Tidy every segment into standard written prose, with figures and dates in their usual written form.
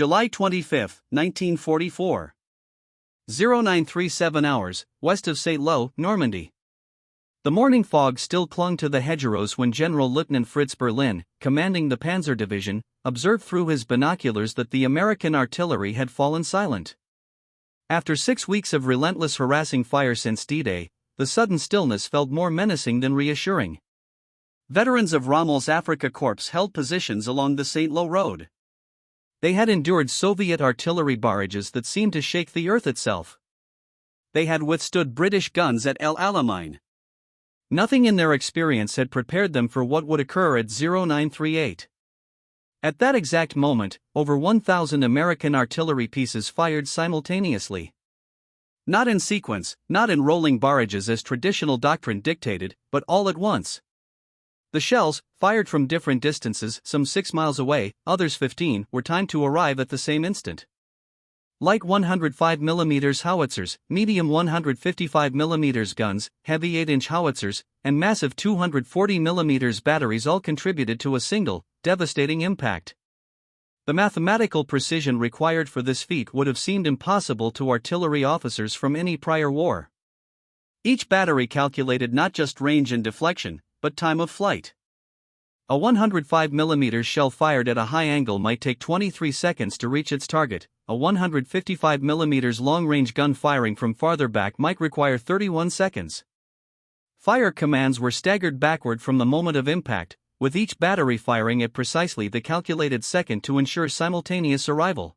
July 25, 1944. 0937 hours, west of Saint-Lô, Normandy. The morning fog still clung to the hedgerows when General Lieutenant Fritz Berlin, commanding the Panzer Division, observed through his binoculars that the American artillery had fallen silent. After 6 weeks of relentless harassing fire since D-Day, the sudden stillness felt more menacing than reassuring. Veterans of Rommel's Afrika Korps held positions along the Saint-Lô road. They had endured Soviet artillery barrages that seemed to shake the earth itself. They had withstood British guns at El Alamein. Nothing in their experience had prepared them for what would occur at 0938. At that exact moment, over 1,000 American artillery pieces fired simultaneously. Not in sequence, not in rolling barrages as traditional doctrine dictated, but all at once. The shells, fired from different distances, some 6 miles away, others 15, were timed to arrive at the same instant. Light 105mm howitzers, medium 155mm guns, heavy 8-inch howitzers, and massive 240mm batteries all contributed to a single, devastating impact. The mathematical precision required for this feat would have seemed impossible to artillery officers from any prior war. Each battery calculated not just range and deflection, but time of flight. A 105mm shell fired at a high angle might take 23 seconds to reach its target. A 155mm long-range gun firing from farther back might require 31 seconds. Fire commands were staggered backward from the moment of impact, with each battery firing at precisely the calculated second to ensure simultaneous arrival.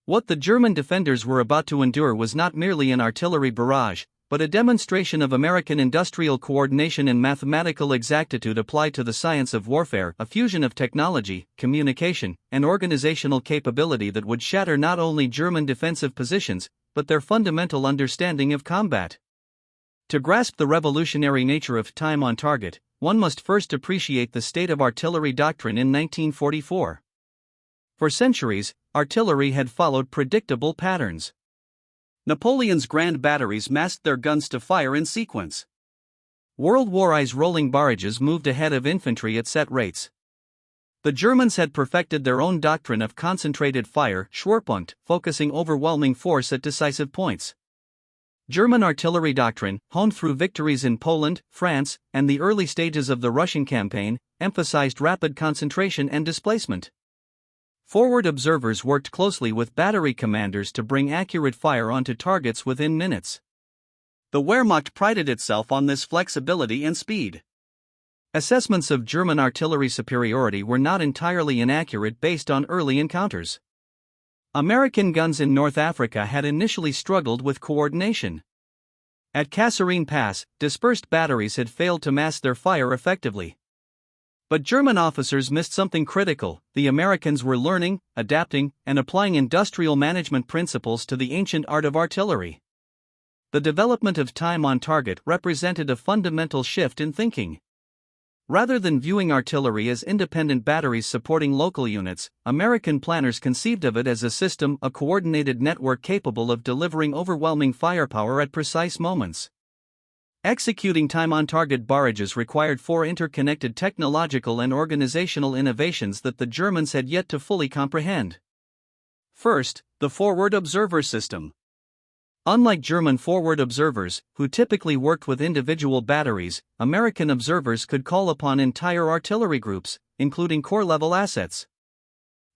What the German defenders were about to endure was not merely an artillery barrage, but a demonstration of American industrial coordination and mathematical exactitude applied to the science of warfare, a fusion of technology, communication, and organizational capability that would shatter not only German defensive positions, but their fundamental understanding of combat. To grasp the revolutionary nature of time on target, one must first appreciate the state of artillery doctrine in 1944. For centuries, artillery had followed predictable patterns. Napoleon's grand batteries massed their guns to fire in sequence. World War I's rolling barrages moved ahead of infantry at set rates. The Germans had perfected their own doctrine of concentrated fire, Schwerpunkt, focusing overwhelming force at decisive points. German artillery doctrine, honed through victories in Poland, France, and the early stages of the Russian campaign, emphasized rapid concentration and displacement. Forward observers worked closely with battery commanders to bring accurate fire onto targets within minutes. The Wehrmacht prided itself on this flexibility and speed. Assessments of German artillery superiority were not entirely inaccurate based on early encounters. American guns in North Africa had initially struggled with coordination. At Kasserine Pass, dispersed batteries had failed to mass their fire effectively. But German officers missed something critical: the Americans were learning, adapting, and applying industrial management principles to the ancient art of artillery. The development of time on target represented a fundamental shift in thinking. Rather than viewing artillery as independent batteries supporting local units, American planners conceived of it as a system, a coordinated network capable of delivering overwhelming firepower at precise moments. Executing time-on-target barrages required 4 interconnected technological and organizational innovations that the Germans had yet to fully comprehend. First, the forward observer system. Unlike German forward observers, who typically worked with individual batteries, American observers could call upon entire artillery groups, including corps-level assets.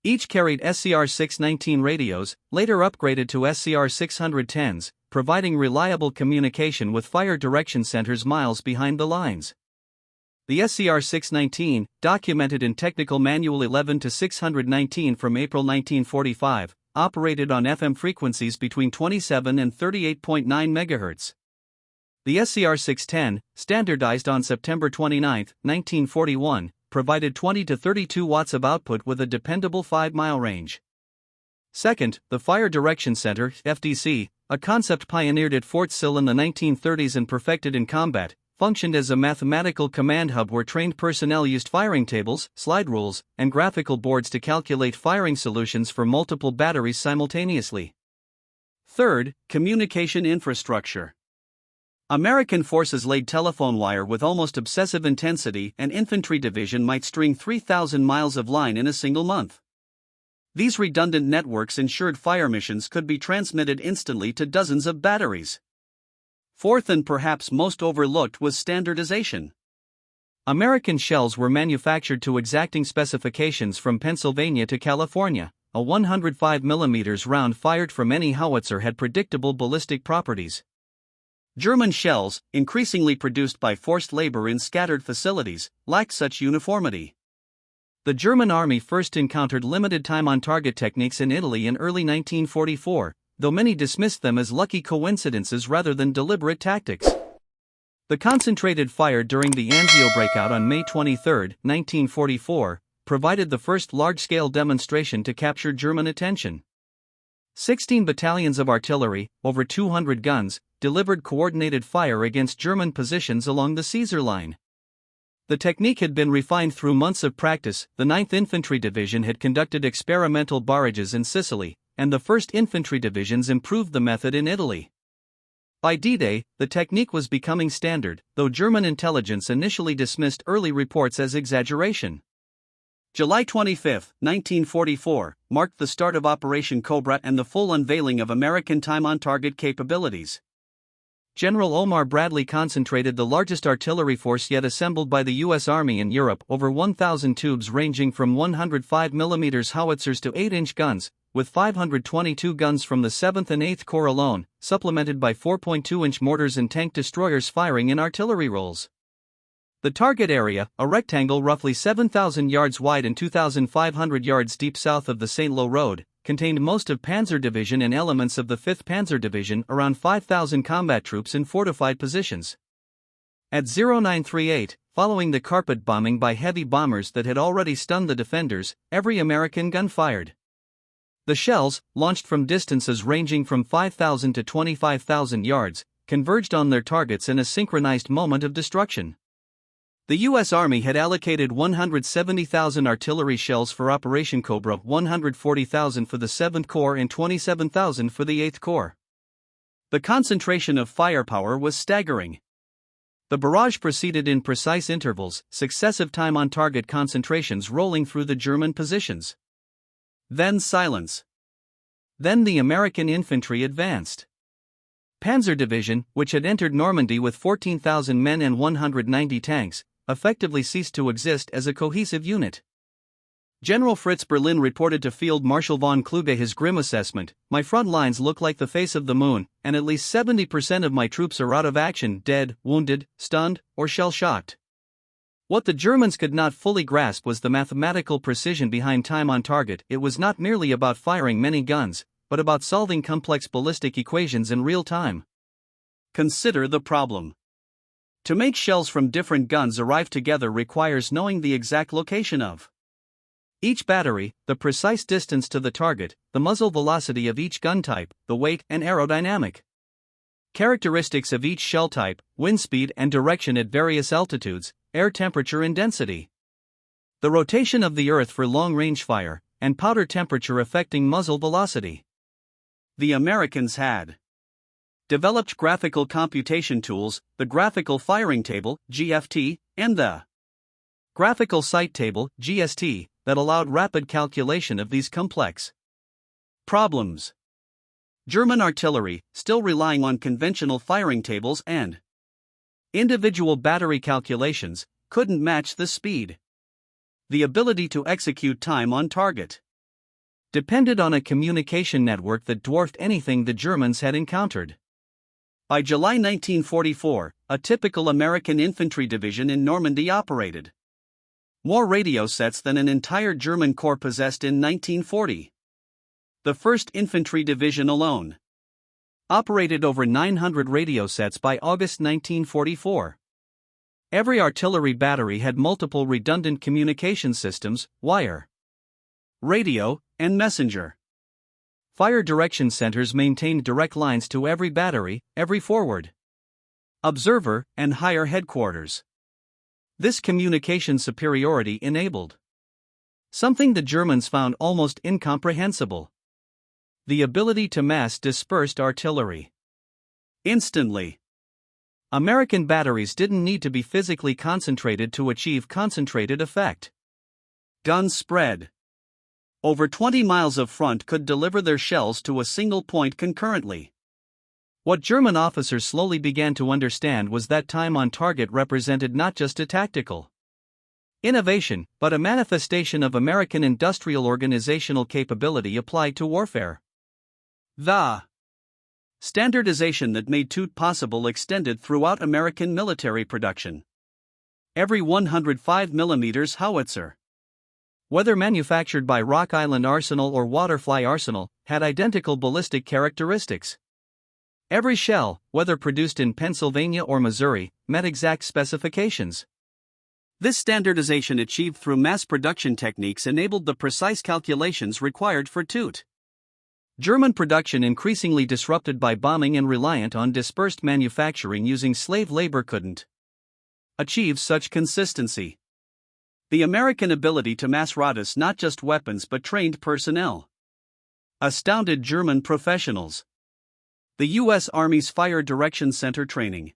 Each carried SCR-619 radios, later upgraded to SCR-610s, providing reliable communication with fire direction centers miles behind the lines. The SCR-619, documented in Technical Manual 11-619 from April 1945, operated on FM frequencies between 27 and 38.9 MHz. The SCR-610, standardized on September 29, 1941, provided 20 to 32 watts of output with a dependable 5-mile range. Second, the Fire Direction Center, FDC, a concept pioneered at Fort Sill in the 1930s and perfected in combat, functioned as a mathematical command hub where trained personnel used firing tables, slide rules, and graphical boards to calculate firing solutions for multiple batteries simultaneously. Third, communication infrastructure. American forces laid telephone wire with almost obsessive intensity. An infantry division might string 3,000 miles of line in a single month. These redundant networks ensured fire missions could be transmitted instantly to dozens of batteries. Fourth and perhaps most overlooked was standardization. American shells were manufactured to exacting specifications from Pennsylvania to California. A 105 mm round fired from any howitzer had predictable ballistic properties. German shells, increasingly produced by forced labor in scattered facilities, lacked such uniformity. The German army first encountered limited time-on-target techniques in Italy in early 1944, though many dismissed them as lucky coincidences rather than deliberate tactics. The concentrated fire during the Anzio breakout on May 23, 1944, provided the first large-scale demonstration to capture German attention. 16 battalions of artillery, over 200 guns, delivered coordinated fire against German positions along the Caesar Line. The technique had been refined through months of practice. The 9th Infantry Division had conducted experimental barrages in Sicily, and the 1st Infantry Divisions improved the method in Italy. By D-Day, the technique was becoming standard, though German intelligence initially dismissed early reports as exaggeration. July 25, 1944, marked the start of Operation Cobra and the full unveiling of American time-on-target capabilities. General Omar Bradley concentrated the largest artillery force yet assembled by the U.S. Army in Europe, over 1,000 tubes ranging from 105 mm howitzers to 8-inch guns, with 522 guns from the 7th and 8th Corps alone, supplemented by 4.2-inch mortars and tank destroyers firing in artillery rolls. The target area, a rectangle roughly 7,000 yards wide and 2,500 yards deep south of the St. Lo Road, contained most of Panzer Division and elements of the 5th Panzer Division, around 5,000 combat troops in fortified positions. At 0938, following the carpet bombing by heavy bombers that had already stunned the defenders, every American gun fired. The shells, launched from distances ranging from 5,000 to 25,000 yards, converged on their targets in a synchronized moment of destruction. The U.S. Army had allocated 170,000 artillery shells for Operation Cobra, 140,000 for the 7th Corps and 27,000 for the 8th Corps. The concentration of firepower was staggering. The barrage proceeded in precise intervals, successive time-on-target concentrations rolling through the German positions. Then silence. Then the American infantry advanced. Panzer Division, which had entered Normandy with 14,000 men and 190 tanks, effectively ceased to exist as a cohesive unit. General Fritz Berlin reported to Field Marshal von Kluge his grim assessment: "My front lines look like the face of the moon, and at least 70% of my troops are out of action, dead, wounded, stunned, or shell-shocked." What the Germans could not fully grasp was the mathematical precision behind time on target. It was not merely about firing many guns, but about solving complex ballistic equations in real time. Consider the problem. To make shells from different guns arrive together requires knowing the exact location of each battery, the precise distance to the target, the muzzle velocity of each gun type, the weight and aerodynamic characteristics of each shell type, wind speed and direction at various altitudes, air temperature and density, the rotation of the earth for long-range fire, and powder temperature affecting muzzle velocity. The Americans had developed graphical computation tools, the Graphical Firing Table, GFT, and the Graphical Sight Table, GST, that allowed rapid calculation of these complex problems. German artillery, still relying on conventional firing tables and individual battery calculations, couldn't match the speed. The ability to execute time on target depended on a communication network that dwarfed anything the Germans had encountered. By July 1944, a typical American infantry division in Normandy operated more radio sets than an entire German corps possessed in 1940. The 1st Infantry Division alone operated over 900 radio sets by August 1944. Every artillery battery had multiple redundant communication systems: wire, radio, and messenger. Fire direction centers maintained direct lines to every battery, every forward observer, and higher headquarters. This communication superiority enabled something the Germans found almost incomprehensible: the ability to mass dispersed artillery instantly. American batteries didn't need to be physically concentrated to achieve concentrated effect. Guns spread Over 20 miles of front could deliver their shells to a single point concurrently. What German officers slowly began to understand was that time on target represented not just a tactical innovation, but a manifestation of American industrial organizational capability applied to warfare. The standardization that made TOOT possible extended throughout American military production. Every 105mm howitzer, whether manufactured by Rock Island Arsenal or Waterfly Arsenal, had identical ballistic characteristics. Every shell, whether produced in Pennsylvania or Missouri, met exact specifications. This standardization achieved through mass production techniques enabled the precise calculations required for TOOT. German production, increasingly disrupted by bombing and reliant on dispersed manufacturing using slave labor, couldn't achieve such consistency. The American ability to mass produce not just weapons but trained personnel astounded German professionals. The U.S. Army's Fire Direction Center training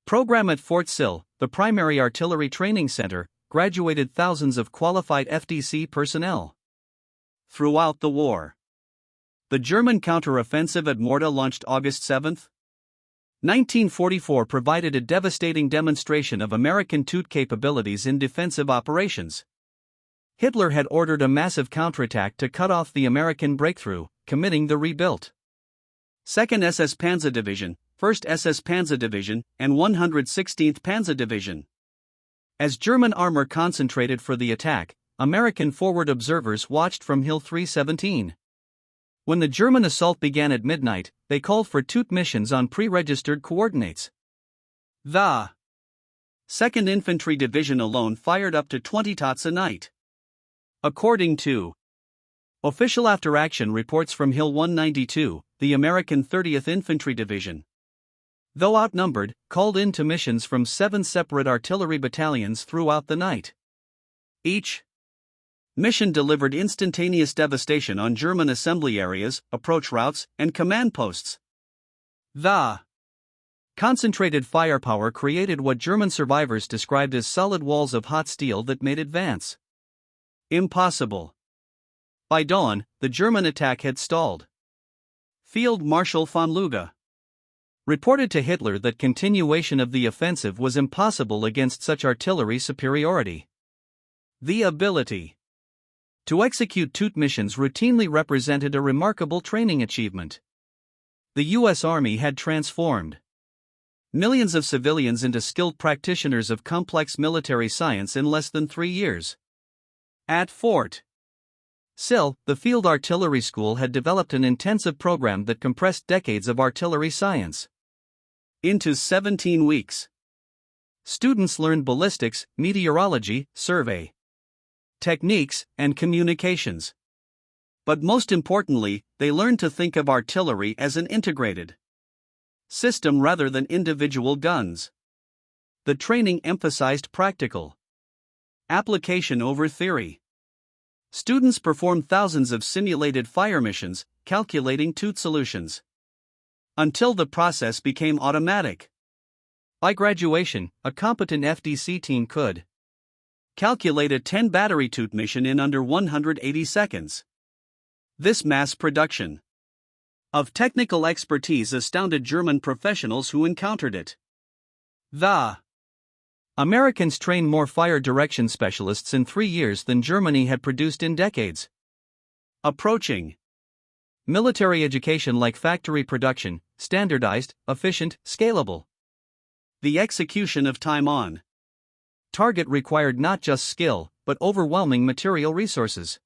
program at Fort Sill, the primary artillery training center, graduated thousands of qualified FDC personnel. Throughout the war, the German counteroffensive at Morta, launched August 7, 1944, provided a devastating demonstration of American TOOT capabilities in defensive operations. Hitler had ordered a massive counterattack to cut off the American breakthrough, committing the rebuilt 2nd SS Panzer Division, 1st SS Panzer Division, and 116th Panzer Division. As German armor concentrated for the attack, American forward observers watched from Hill 317. When the German assault began at midnight, they called for TOOT missions on pre-registered coordinates. The 2nd Infantry Division alone fired up to 20 TOTs a night. According to official after-action reports from Hill 192, the American 30th Infantry Division, though outnumbered, called in to missions from 7 separate artillery battalions throughout the night. Each mission delivered instantaneous devastation on German assembly areas, approach routes, and command posts. The concentrated firepower created what German survivors described as solid walls of hot steel that made advance impossible. By dawn, the German attack had stalled. Field Marshal von Luga reported to Hitler that continuation of the offensive was impossible against such artillery superiority. The ability to execute TOOT missions routinely represented a remarkable training achievement. The U.S. Army had transformed millions of civilians into skilled practitioners of complex military science in less than 3 years. At Fort Sill, the Field Artillery School had developed an intensive program that compressed decades of artillery science into 17 weeks. Students learned ballistics, meteorology, survey techniques, and communications. But most importantly, they learned to think of artillery as an integrated system rather than individual guns. The training emphasized practical application over theory. Students performed thousands of simulated fire missions, calculating TOOT solutions, until the process became automatic. By graduation, a competent FDC team could calculate a 10-battery TOOT mission in under 180 seconds. This mass production of technical expertise astounded German professionals who encountered it. The Americans trained more fire direction specialists in 3 years than Germany had produced in decades. Approaching military education like factory production, standardized, efficient, scalable. The execution of time on target required not just skill, but overwhelming material resources.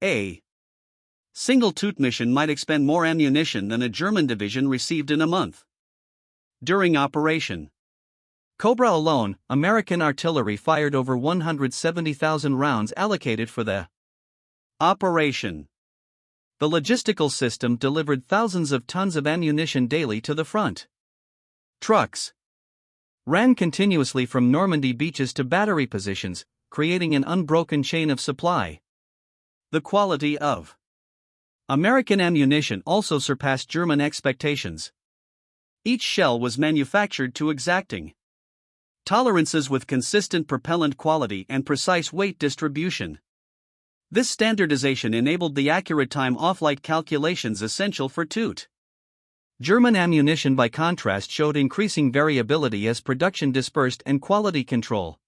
A single TOOT mission might expend more ammunition than a German division received in a month. During Operation Cobra alone, American artillery fired over 170,000 rounds allocated for the operation. The logistical system delivered thousands of tons of ammunition daily to the front. Trucks ran continuously from Normandy beaches to battery positions, creating an unbroken chain of supply. The quality of American ammunition also surpassed German expectations. Each shell was manufactured to exacting tolerances with consistent propellant quality and precise weight distribution. This standardization enabled the accurate time-of-flight calculations essential for Toot. German ammunition, by contrast, showed increasing variability as production dispersed and quality control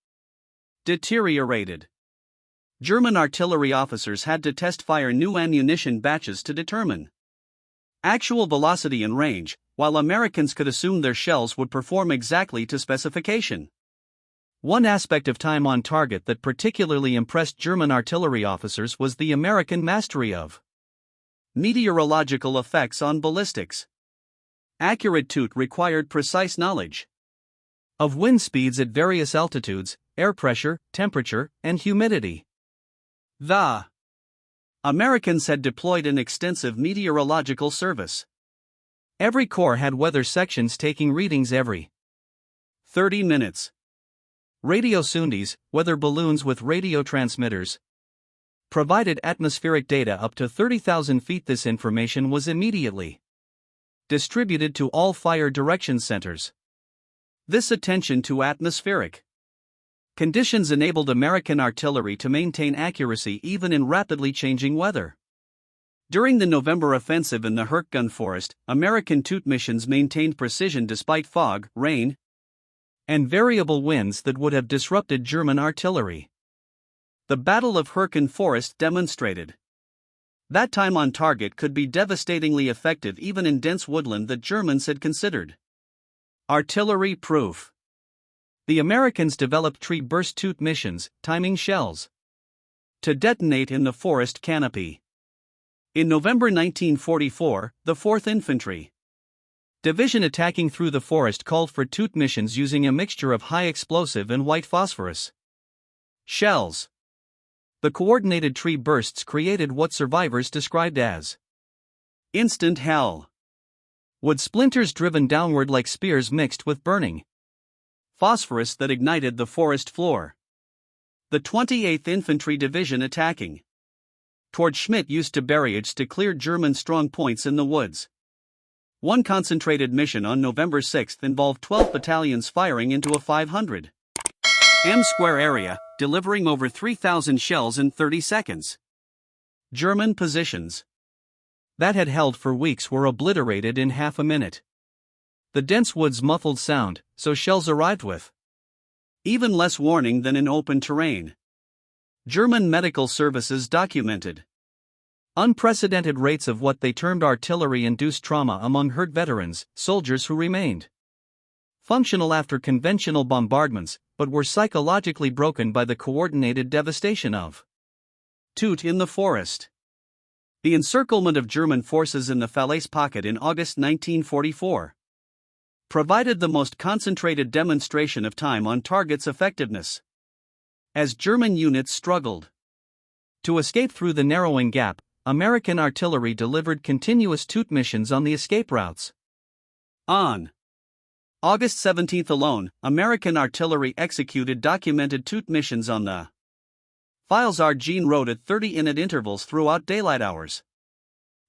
deteriorated. German artillery officers had to test-fire new ammunition batches to determine actual velocity and range, while Americans could assume their shells would perform exactly to specification. One aspect of time on target that particularly impressed German artillery officers was the American mastery of meteorological effects on ballistics. Accurate Toot required precise knowledge of wind speeds at various altitudes, air pressure, temperature, and humidity. The Americans had deployed an extensive meteorological service. Every corps had weather sections taking readings every 30 minutes. Radio sondes, weather balloons with radio transmitters, provided atmospheric data up to 30,000 feet. This information was immediately distributed to all fire direction centers. This attention to atmospheric conditions enabled American artillery to maintain accuracy even in rapidly changing weather. During the November offensive in the Hurtgen Forest, American Toot missions maintained precision despite fog, rain, and variable winds that would have disrupted German artillery. The Battle of Hurtgen Forest demonstrated that time on target could be devastatingly effective even in dense woodland that Germans had considered artillery proof. The Americans developed tree burst Toot missions, timing shells to detonate in the forest canopy. In November 1944, the 4th Infantry Division attacking through the forest called for Toot missions using a mixture of high explosive and white phosphorus shells. The coordinated tree bursts created what survivors described as instant hell. Wood splinters driven downward like spears mixed with burning phosphorus that ignited the forest floor. The 28th Infantry Division attacking toward Schmidt used to barrages to clear German strong points in the woods. One concentrated mission on November 6 involved 12 battalions firing into a 500 m² area, delivering over 3,000 shells in 30 seconds. German positions that had held for weeks were obliterated in half a minute. The dense woods muffled sound, so shells arrived with even less warning than in open terrain. German medical services documented unprecedented rates of what they termed artillery-induced trauma among hurt veterans, soldiers who remained functional after conventional bombardments, but were psychologically broken by the coordinated devastation of Toot in the forest. The encirclement of German forces in the Falaise Pocket in August 1944 provided the most concentrated demonstration of time on target's effectiveness. As German units struggled to escape through the narrowing gap, American artillery delivered continuous Toot missions on the escape routes. On August 17 alone, American artillery executed documented Toot missions on the files Argene wrote at 30-minute intervals throughout daylight hours.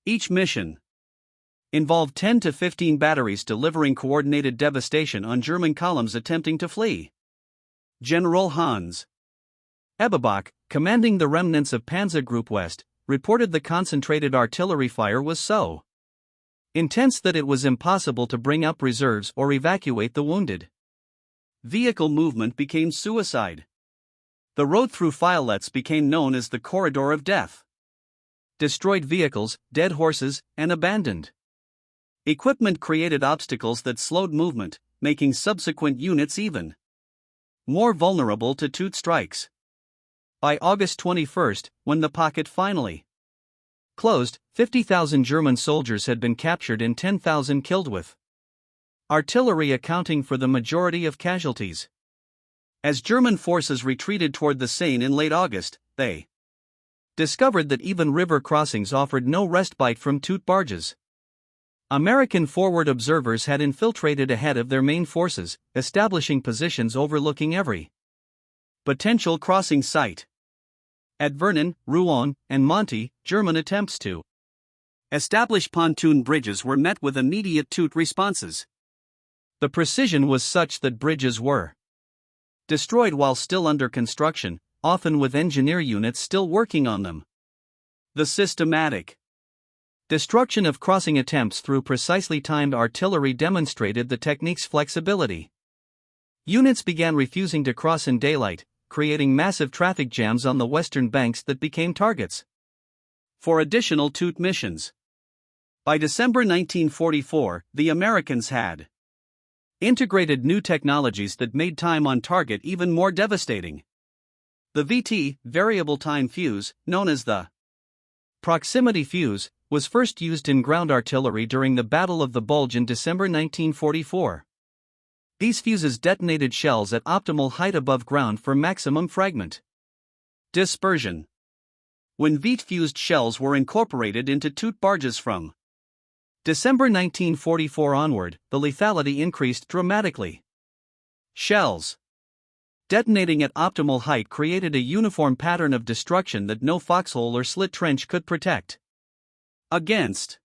Each mission involved 10 to 15 batteries delivering coordinated devastation on German columns attempting to flee. General Hans Ebbebach, commanding the remnants of Panzer Group West, reported the concentrated artillery fire was so intense that it was impossible to bring up reserves or evacuate the wounded. Vehicle movement became suicide. The road through filets became known as the Corridor of Death. Destroyed vehicles, dead horses, and abandoned equipment created obstacles that slowed movement, making subsequent units even more vulnerable to Toot strikes. By August 21, when the pocket finally closed, 50,000 German soldiers had been captured and 10,000 killed, with artillery accounting for the majority of casualties. As German forces retreated toward the Seine in late August, they discovered that even river crossings offered no respite from Toot barges. American forward observers had infiltrated ahead of their main forces, establishing positions overlooking every potential crossing site. At Vernon, Rouen, and Monty, German attempts to establish pontoon bridges were met with immediate Toot responses. The precision was such that bridges were destroyed while still under construction, often with engineer units still working on them. The systematic destruction of crossing attempts through precisely timed artillery demonstrated the technique's flexibility. Units began refusing to cross in daylight, creating massive traffic jams on the western banks that became targets for additional Toot missions. By December 1944, the Americans had integrated new technologies that made time on target even more devastating. The VT, variable time fuse, known as the proximity fuse, was first used in ground artillery during the Battle of the Bulge in December 1944. These fuses detonated shells at optimal height above ground for maximum fragment dispersion. When VT-fused shells were incorporated into Toot barges from December 1944 onward, the lethality increased dramatically. Shells detonating at optimal height created a uniform pattern of destruction that no foxhole or slit trench could protect against.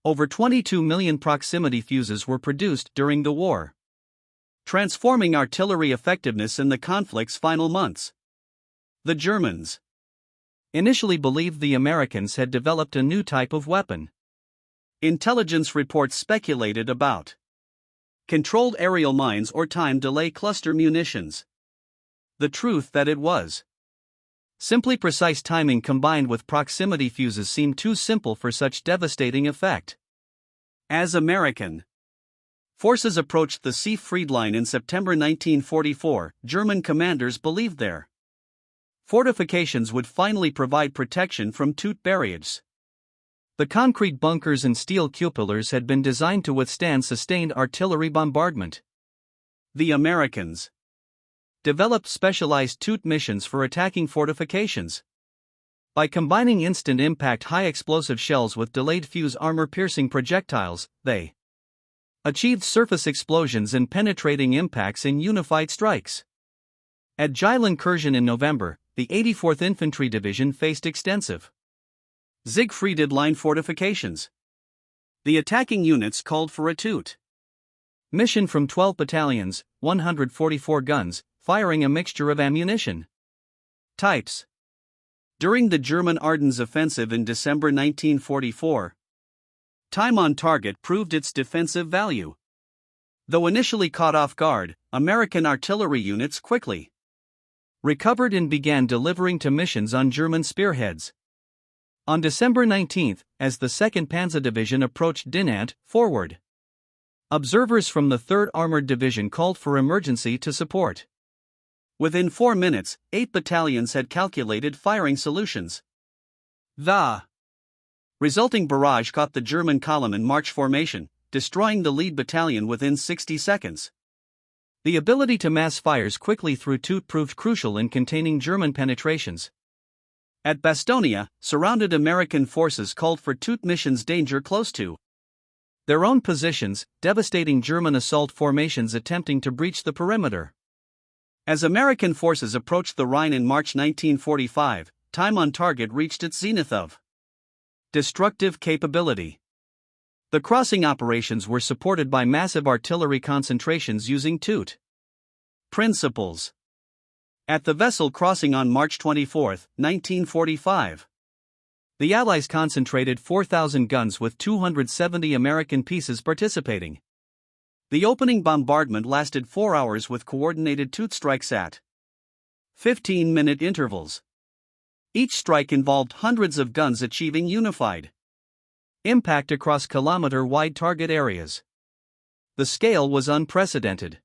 Over 22 million proximity fuses were produced during the war, transforming artillery effectiveness in the conflict's final months. The Germans initially believed the Americans had developed a new type of weapon. Intelligence reports speculated about controlled aerial mines or time delay cluster munitions. The truth that it was simply precise timing combined with proximity fuses seemed too simple for such devastating effect. As American forces approached the Siegfried Line in September 1944, German commanders believed their fortifications would finally provide protection from Toot barrages. The concrete bunkers and steel cupolas had been designed to withstand sustained artillery bombardment. The Americans developed specialized Toot missions for attacking fortifications. By combining instant impact high explosive shells with delayed fuse armor-piercing projectiles, they achieved surface explosions and penetrating impacts in unified strikes. At Gile incursion in November, the 84th Infantry Division faced extensive Siegfried Line fortifications. The attacking units called for a Toot mission from 12 battalions, 144 guns, firing a mixture of ammunition types. During the German Ardennes offensive in December 1944, time on target proved its defensive value. Though initially caught off guard, American artillery units quickly recovered and began delivering to missions on German spearheads. On December 19, as the 2nd Panzer Division approached Dinant, forward observers from the 3rd Armored Division called for emergency to support. Within 4 minutes, 8 battalions had calculated firing solutions. The resulting barrage caught the German column in march formation, destroying the lead battalion within 60 seconds. The ability to mass fires quickly through Toot proved crucial in containing German penetrations. At Bastonia, surrounded American forces called for Toot missions danger close to their own positions, devastating German assault formations attempting to breach the perimeter. As American forces approached the Rhine in March 1945, time on target reached its zenith of destructive capability. The crossing operations were supported by massive artillery concentrations using Toot principles. At the vessel crossing on March 24, 1945, the Allies concentrated 4,000 guns with 270 American pieces participating. The opening bombardment lasted 4 hours with coordinated Toot strikes at 15-minute intervals. Each strike involved hundreds of guns achieving unified impact across kilometer-wide target areas. The scale was unprecedented.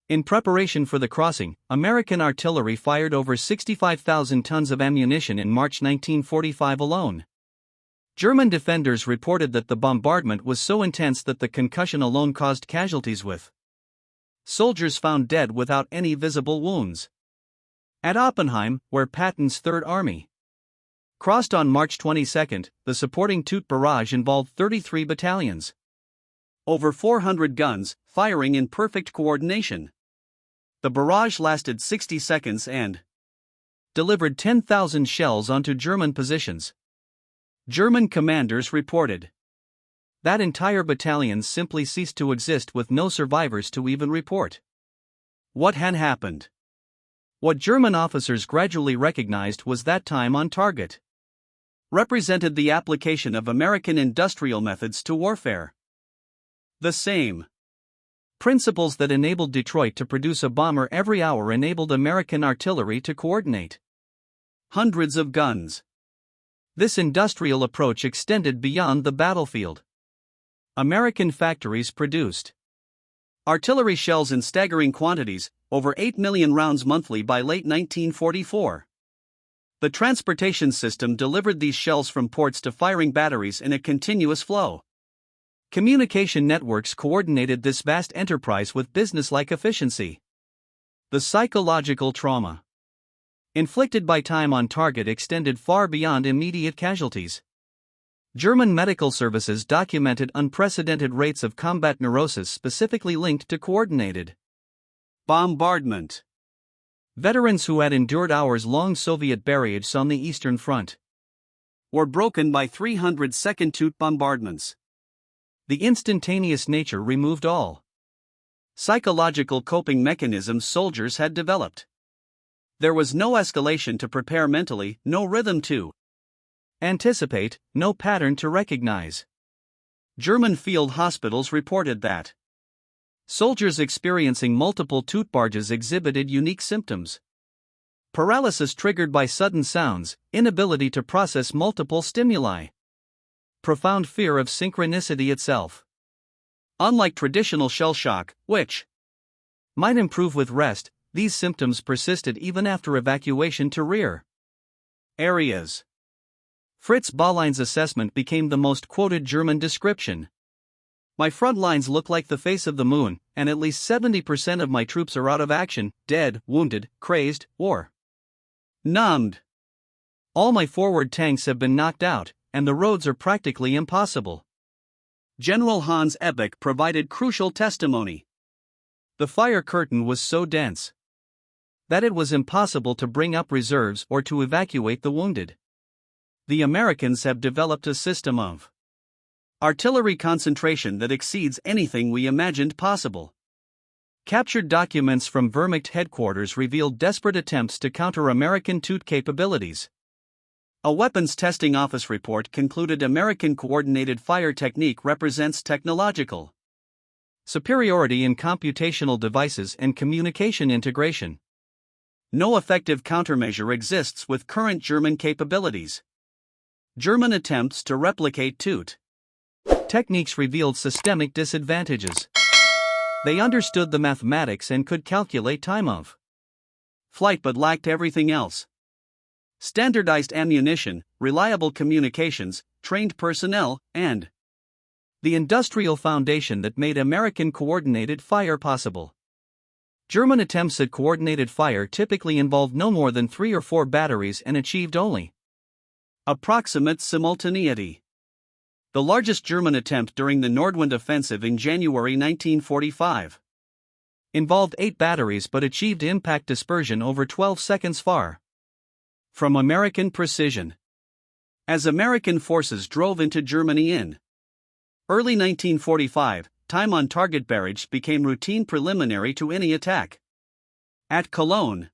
In preparation for the crossing, American artillery fired over 65,000 tons of ammunition in March 1945 alone. German defenders reported that the bombardment was so intense that the concussion alone caused casualties, with soldiers found dead without any visible wounds. At Oppenheim, where Patton's Third Army crossed on March 22, the supporting Toot barrage involved 33 battalions, over 400 guns, firing in perfect coordination. The barrage lasted 60 seconds and delivered 10,000 shells onto German positions. German commanders reported that entire battalions simply ceased to exist with no survivors to even report what had happened. What German officers gradually recognized was that time on target represented the application of American industrial methods to warfare. The same principles that enabled Detroit to produce a bomber every hour enabled American artillery to coordinate hundreds of guns. This industrial approach extended beyond the battlefield. American factories produced artillery shells in staggering quantities, over 8 million rounds monthly by late 1944. The transportation system delivered these shells from ports to firing batteries in a continuous flow. Communication networks coordinated this vast enterprise with businesslike efficiency. The psychological trauma inflicted by time on target extended far beyond immediate casualties. German medical services documented unprecedented rates of combat neurosis specifically linked to coordinated bombardment. Veterans who had endured hours-long Soviet barrages on the Eastern Front were broken by 300-second toot bombardments. The instantaneous nature removed all psychological coping mechanisms soldiers had developed. There was no escalation to prepare mentally, no rhythm to anticipate, no pattern to recognize. German field hospitals reported that soldiers experiencing multiple toot barges exhibited unique symptoms: paralysis triggered by sudden sounds, inability to process multiple stimuli, profound fear of synchronicity itself. Unlike traditional shell shock, which might improve with rest, these symptoms persisted even after evacuation to rear areas. Fritz Ballein's assessment became the most quoted German description. My front lines look like the face of the moon, and at least 70% of my troops are out of action, dead, wounded, crazed, or numbed. All my forward tanks have been knocked out, and the roads are practically impossible. General Hans Ebeck provided crucial testimony. The fire curtain was so dense that it was impossible to bring up reserves or to evacuate the wounded. The Americans have developed a system of artillery concentration that exceeds anything we imagined possible. Captured documents from Wehrmacht headquarters revealed desperate attempts to counter American toot capabilities. A weapons testing office report concluded American coordinated fire technique represents technological superiority in computational devices and communication integration. No effective countermeasure exists with current German capabilities. German attempts to replicate toot techniques revealed systemic disadvantages. They understood the mathematics and could calculate time of flight but lacked everything else: standardized ammunition, reliable communications, trained personnel, and the industrial foundation that made American coordinated fire possible. German attempts at coordinated fire typically involved no more than 3 or 4 batteries and achieved only approximate simultaneity. The largest German attempt during the Nordwand offensive in January 1945 involved 8 batteries but achieved impact dispersion over 12 seconds far from American precision. As American forces drove into Germany in early 1945, time on target barrage became routine preliminary to any attack. At Cologne,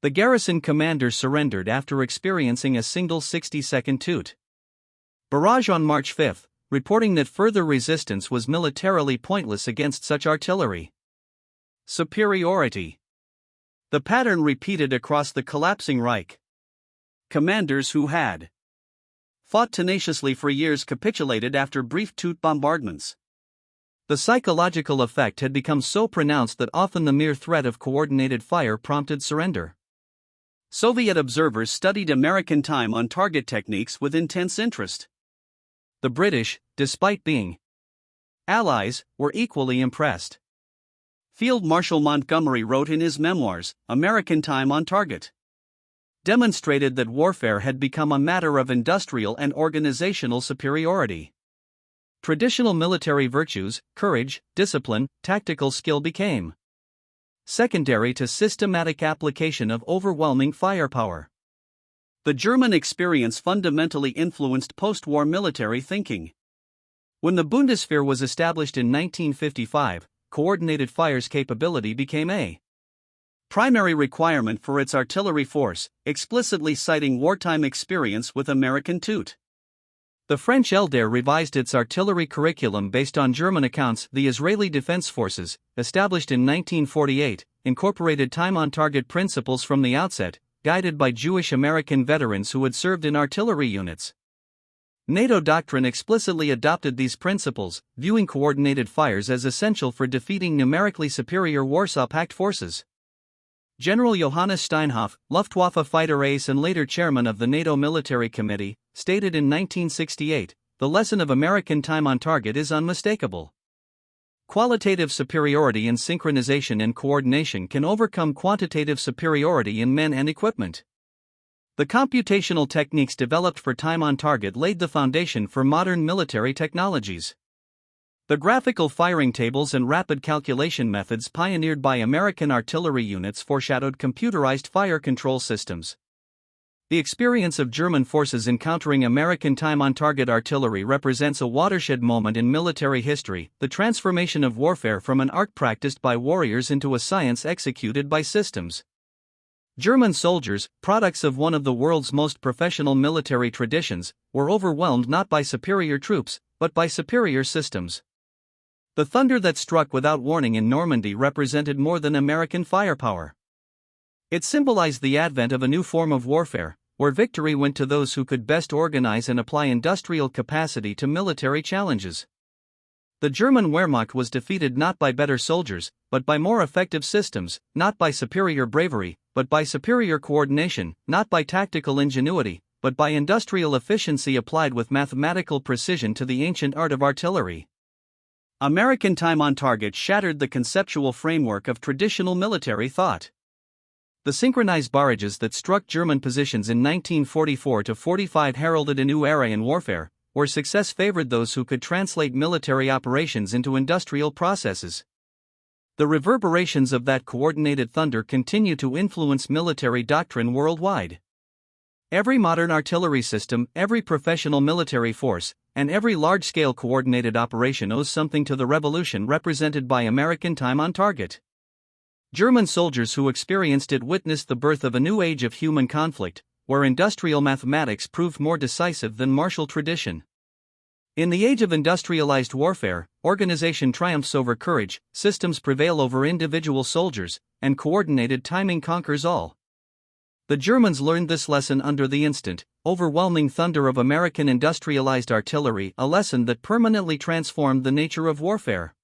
the garrison commander surrendered after experiencing a single 60-second toot barrage on March 5, reporting that further resistance was militarily pointless against such artillery superiority. The pattern repeated across the collapsing Reich. Commanders who had fought tenaciously for years capitulated after brief toot bombardments. The psychological effect had become so pronounced that often the mere threat of coordinated fire prompted surrender. Soviet observers studied American time on target techniques with intense interest. The British, despite being allies, were equally impressed. Field Marshal Montgomery wrote in his memoirs, "American time on target demonstrated that warfare had become a matter of industrial and organizational superiority. Traditional military virtues, courage, discipline, tactical skill became secondary to systematic application of overwhelming firepower." The German experience fundamentally influenced post-war military thinking. When the Bundeswehr was established in 1955, coordinated fire's capability became a primary requirement for its artillery force, explicitly citing wartime experience with American toot. The French LDR revised its artillery curriculum based on German accounts. The Israeli Defense Forces, established in 1948, incorporated time-on-target principles from the outset, guided by Jewish American veterans who had served in artillery units. NATO doctrine explicitly adopted these principles, viewing coordinated fires as essential for defeating numerically superior Warsaw Pact forces. General Johannes Steinhoff, Luftwaffe fighter ace and later chairman of the NATO Military Committee, stated in 1968, "The lesson of American time on target is unmistakable. Qualitative superiority in synchronization and coordination can overcome quantitative superiority in men and equipment." The computational techniques developed for time on target laid the foundation for modern military technologies. The graphical firing tables and rapid calculation methods pioneered by American artillery units foreshadowed computerized fire control systems. The experience of German forces encountering American time-on-target artillery represents a watershed moment in military history, the transformation of warfare from an art practiced by warriors into a science executed by systems. German soldiers, products of one of the world's most professional military traditions, were overwhelmed not by superior troops, but by superior systems. The thunder that struck without warning in Normandy represented more than American firepower. It symbolized the advent of a new form of warfare, where victory went to those who could best organize and apply industrial capacity to military challenges. The German Wehrmacht was defeated not by better soldiers, but by more effective systems, not by superior bravery, but by superior coordination, not by tactical ingenuity, but by industrial efficiency applied with mathematical precision to the ancient art of artillery. American time on target shattered the conceptual framework of traditional military thought. The synchronized barrages that struck German positions in 1944-45 heralded a new era in warfare, where success favored those who could translate military operations into industrial processes. The reverberations of that coordinated thunder continue to influence military doctrine worldwide. Every modern artillery system, every professional military force, and every large-scale coordinated operation owes something to the revolution represented by American time on target. German soldiers who experienced it witnessed the birth of a new age of human conflict, where industrial mathematics proved more decisive than martial tradition. In the age of industrialized warfare, organization triumphs over courage, systems prevail over individual soldiers, and coordinated timing conquers all. The Germans learned this lesson under the instant, overwhelming thunder of American industrialized artillery, a lesson that permanently transformed the nature of warfare.